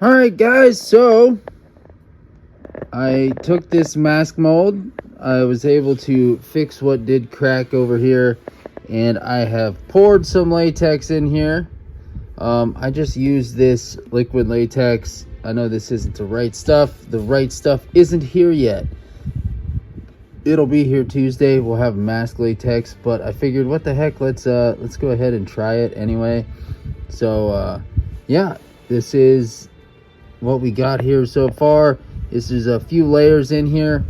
Alright guys, so I took this mask mold. I was able to fix what did crack over here, and I have poured some latex in here. I just used this liquid latex. I know this isn't the right stuff. The right stuff isn't here yet. It'll be here Tuesday. We'll have mask latex, but I figured what the heck, let's go ahead and try it anyway. So yeah, this is what we got here so far. This is a few layers in here.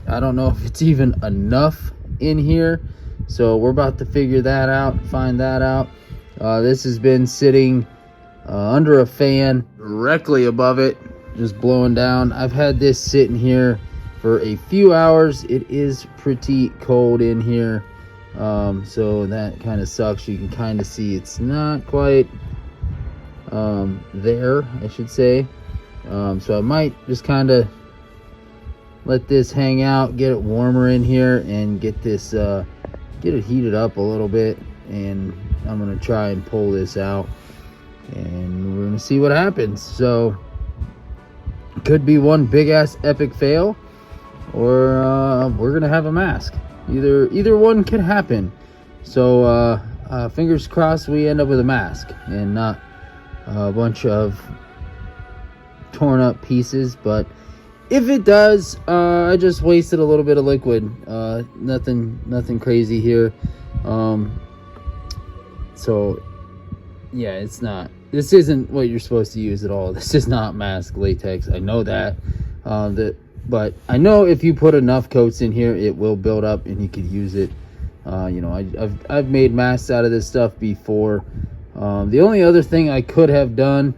I don't know if it's even enough in here, so we're about to figure that out, find that out. This has been sitting under a fan directly above it, just blowing down. I've had this sitting here for a few hours. It is pretty cold in here, so that kind of sucks. You can kind of see it's not quite there, I should say. So I might just kind of let this hang out, get it warmer in here, and get this get it heated up a little bit. And I'm gonna try and pull this out, and we're gonna see what happens. So it could be one big ass epic fail, or we're gonna have a mask. Either one could happen. So fingers crossed we end up with a mask and not a bunch of torn up pieces. But if it does, I just wasted a little bit of liquid. Nothing crazy here. So yeah, this isn't what you're supposed to use at all. This is not mask latex. I know that. But I know if you put enough coats in here, it will build up and you could use it. I've made masks out of this stuff before. The only other thing I could have done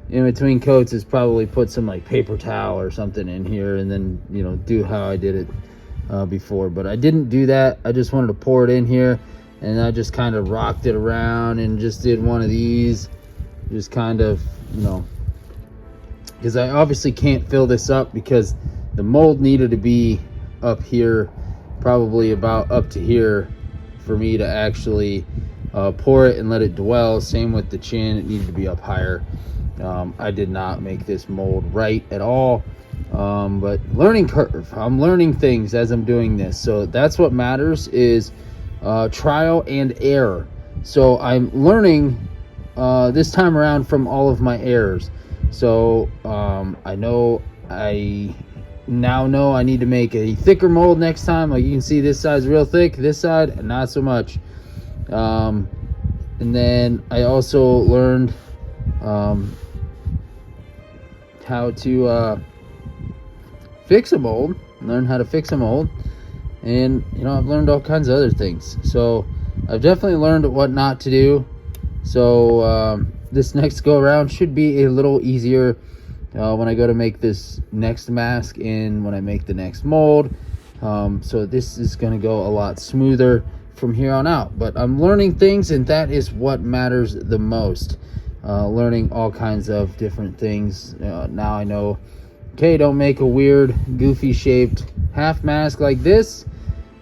in between coats is probably put some like paper towel or something in here, and then do how I did it before. But I didn't do that. I just wanted to pour it in here, and I just kind of rocked it around and just did one of these, just kind of, because I obviously can't fill this up because the mold needed to be up here, probably about up to here, for me to actually pour it and let it dwell. Same with the chin, it needed to be up higher. I did not make this mold right at all, but learning curve. I'm learning things as I'm doing this, so that's what matters, is trial and error. So I'm learning this time around from all of my errors. So I now know I need to make a thicker mold next time. Like you can see, this side's real thick, this side not so much. And then I also learned how to fix a mold, learn how to fix a mold, and I've learned all kinds of other things. So I've definitely learned what not to do. So this next go around should be a little easier when I go to make this next mask and when I make the next mold. So this is going to go a lot smoother from here on out. But I'm learning things, and that is what matters the most. Learning all kinds of different things. Now I know, okay, don't make a weird goofy shaped half mask like this.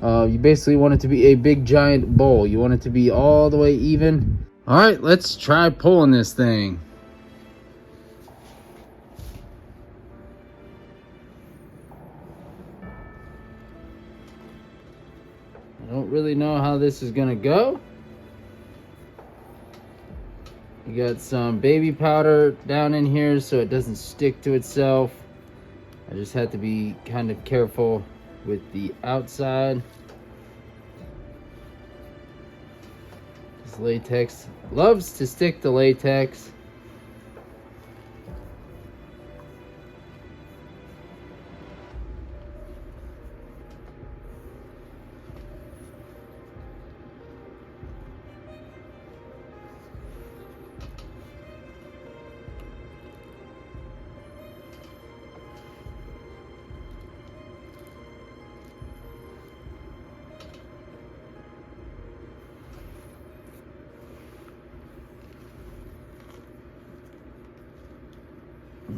You basically want it to be a big giant bowl. You want it to be all the way even. All right, let's try pulling this thing. I don't really know how this is gonna go. You got some baby powder down in here so it doesn't stick to itself. I just had to be kind of careful with the outside. This latex loves to stick to latex.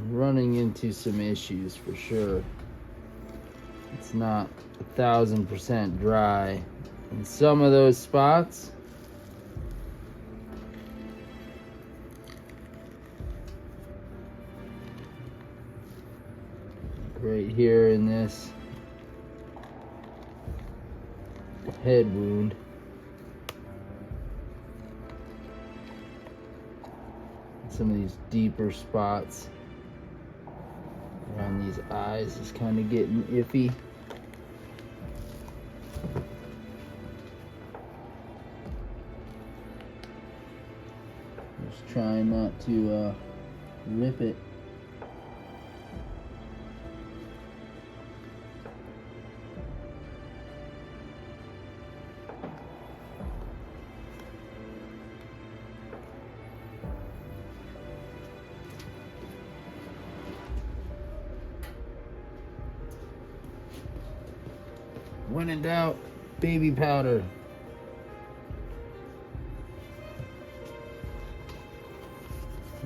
Running into some issues for sure. It's not 1,000% dry in some of those spots. right here in this head wound. Some of these deeper spots around these eyes is kind of getting iffy. Just trying not to rip it. When in doubt, baby powder.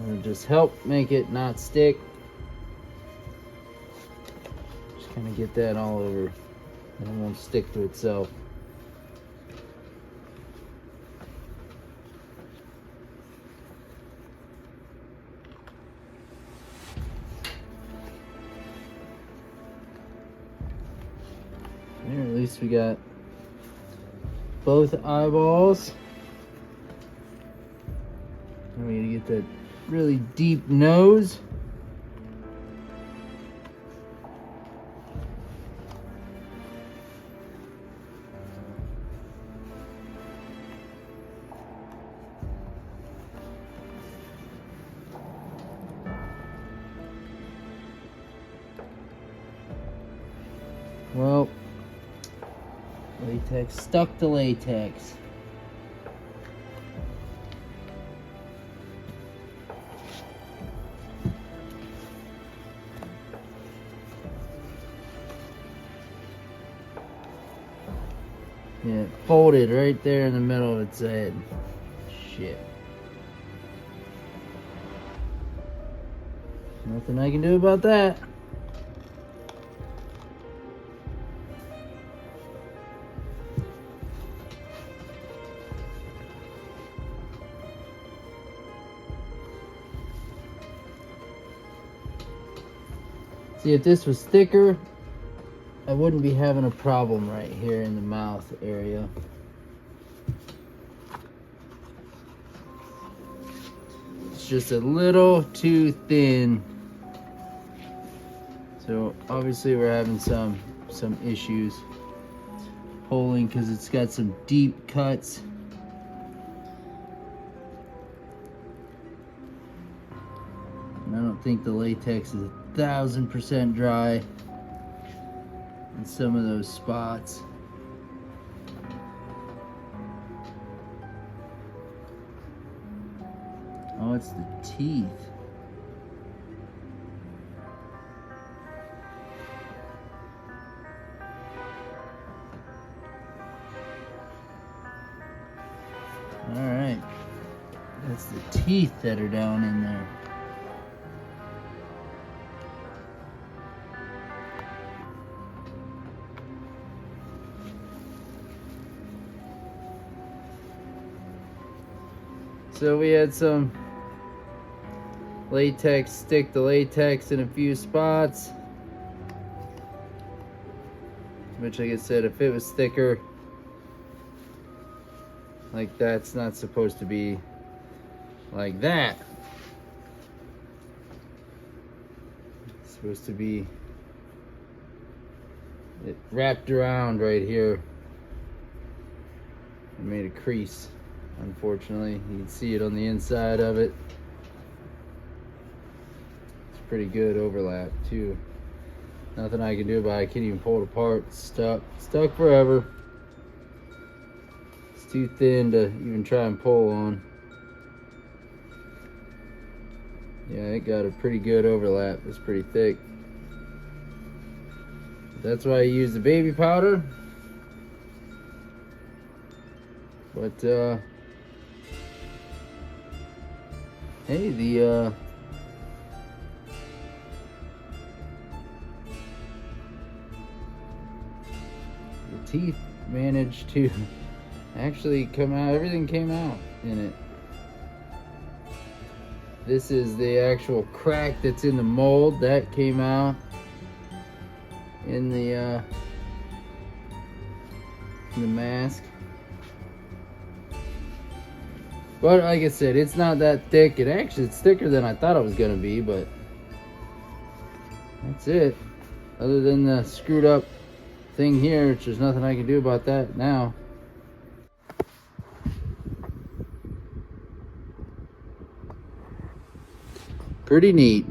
It'll just help make it not stick. Just kind of get that all over and it won't stick to itself. There, at least we got both eyeballs. Now we gotta get that really deep nose. Well, latex stuck to latex. Yeah, it folded right there in the middle of its head. Shit. Nothing I can do about that. See, if this was thicker, I wouldn't be having a problem right here in the mouth area. It's just a little too thin. So obviously we're having some issues pulling because it's got some deep cuts. And I don't think the latex is 1000% dry in some of those spots. Oh, it's the teeth. All right, that's the teeth that are down in there. So we had some latex stick to latex in a few spots, which like I said, if it was thicker, like that's not supposed to be like that. It's supposed to be it wrapped around right here and made a crease. Unfortunately, you can see it on the inside of it. It's pretty good overlap too. Nothing I can do about it. I can't even pull it apart. It's stuck forever. It's too thin to even try and pull on. Yeah, it got a pretty good overlap. It's pretty thick. That's why I use the baby powder. But hey, the teeth managed to actually come out. Everything came out in it. This is the actual crack that's in the mold that came out. in the mask. But like I said, it's not that thick. It's thicker than I thought it was gonna be, but that's it. Other than the screwed up thing here, which there's nothing I can do about that now. Pretty neat.